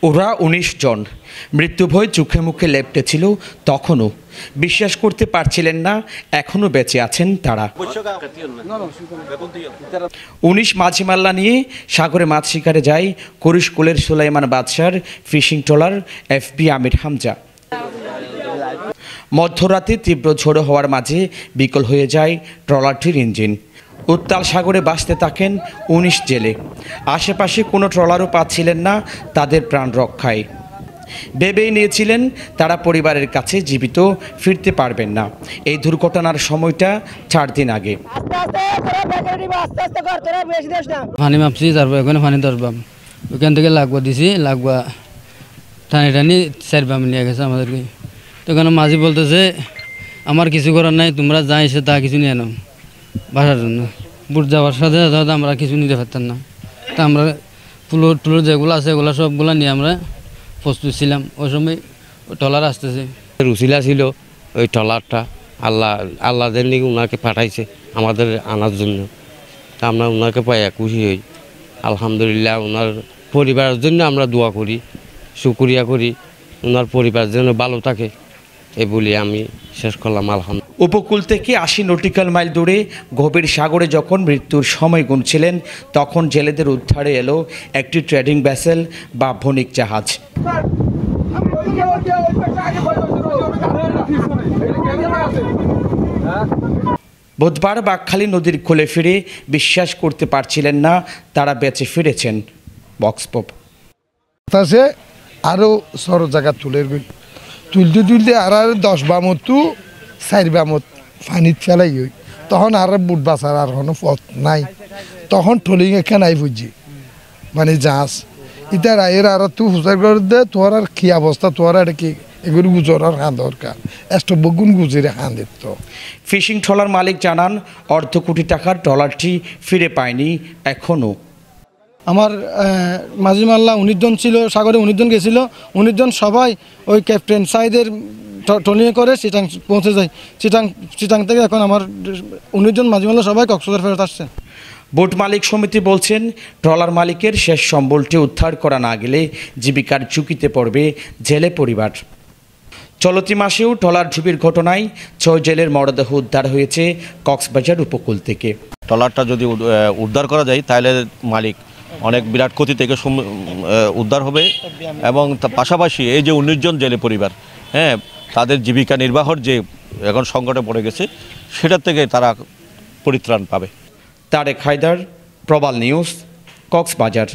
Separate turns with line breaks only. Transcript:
ওরা ১৯ জন, মৃত্যুভয় চোখে মুখে লেপ্টেছিল তখনও। বিশ্বাস করতে পারছিলেন না এখনও বেঁচে আছেন তারা। ১৯ মাঝি মাল্লা নিয়ে সাগরে মাছ শিকারে যায় কুরিশকুলের সুলাইমান বাদশার ফিশিং ট্রলার FB আমির হামজা। মধ্যরাতে তীব্র ঝোড়ো হওয়ার মাঝে বিকল হয়ে যায় ট্রলারটির ইঞ্জিন। উত্তাল সাগরে ভাসতে থাকেন ১৯ জেলে। আশেপাশে কোনো ট্রলারও পাচ্ছিলেন না তাদের প্রাণ রক্ষায়। ভেবেই নিয়েছিলেন তারা পরিবারের কাছে জীবিত ফিরতে পারবেন না। এই দুর্ঘটনার সময়টা ৪ দিন আগে।
পানি মাপছি, তারপর ওখানে পানি ধরবাম, ওখান থেকে লাগবা দিছি, লাগবা টানি টানি ৪ বাম নিয়ে গেছে আমাদেরকে। তো ওখানে মাঝি বলতেছে আমার কিছু করার নাই, তোমরা যা এসে তা কিছু নিয়ে নাও বাসার জন্য। বুট যাওয়ার সাথে সাথে আমরা কিছু নিতে পারতাম না। তা আমরা ফুলোর টুলোর যেগুলো আছে এগুলো সবগুলো নিয়ে আমরা প্রস্তুত ছিলাম। ওই সময় ট্রলার আসতেছে,
রুসিলা ছিল ওই ট্রলারটা, আল্লাহদের নিয়ে ওনাকে পাঠাইছে আমাদের আনার জন্য। তা আমরা ওনাকে পাইয়া খুশি হই, আলহামদুলিল্লাহ। ওনার পরিবারের জন্য আমরা দোয়া করি, শুকরিয়া করি, ওনার পরিবার যেন ভালো থাকে, এই বলি আমি শেষ করলাম আলহামদুলিল্লাহ।
উপকূল থেকে ৮০ নটিক্যাল মাইল দূরে গভীর সাগরে যখন মৃত্যুর সময় গুনছিলেন তখন জেলেদের উদ্ধারে এলো একটি ট্রেডিং ভেসেল বা বণিক জাহাজ। বুধবার বাঁকখালী নদীর কোলে ফিরে বিশ্বাস করতে পারছিলেন না তারা বেঁচে ফিরেছেন। বক্সপপ
আরও সর জায়গা তুলতে তুলতে আর 10 বামত 4 বামত পানিত ফেলাই হই, তখন আর বুট বাঁচার আর কোনো পথ নাই। তখন ট্রলিং এখানে আই বুঝছি মানে জাহাজ ইতার আয়ের আর তুই হুসার করে দে, তোর আর কি অবস্থা, তোর আর কি এগুলো গুজর আর হান দরকার এত বগুন গুজরে হান দিত।
ফিশিং ট্রলার মালিক জানান অর্ধ কোটি টাকার ট্রলারটি ফিরে পায়নি এখনও।
আমার মাঝি মাল্লা ১৯ জন ছিল, সাগরে ১৯ জন গেছিলো। ১৯ জন সবাই ওই ক্যাপ্টেন সাইদের ট্রলিংয়ে করে চিটাং পৌঁছে যায়। চিটাং থেকে এখন আমার ১৯ জন মাঝি মাল্লা সবাই কক্সবাজার ফেরত আসছে।
বোট মালিক সমিতি বলছেন ট্রলার মালিকের শেষ সম্বলটি উদ্ধার করা না গেলে জীবিকার ঝুঁকিতে পড়বে জেলে পরিবার। চলতি মাসেও ট্রলার ডুবির ঘটনায় ৬ জেলের মরদেহ উদ্ধার হয়েছে কক্সবাজার উপকূল থেকে।
ট্রলারটা যদি উদ্ধার করা যায় তাহলে মালিক অনেক বিরাট ক্ষতি থেকে উদ্ধার হবে, এবং তার পাশাপাশি এই যে ১৯ জন জেলে পরিবার, হ্যাঁ, তাদের জীবিকা নির্বাহর যে এখন সংকটে পড়ে গেছে সেটার থেকে তারা পরিত্রাণ পাবে।
তারেক হায়দার, প্রবাল নিউজ, কক্সবাজার।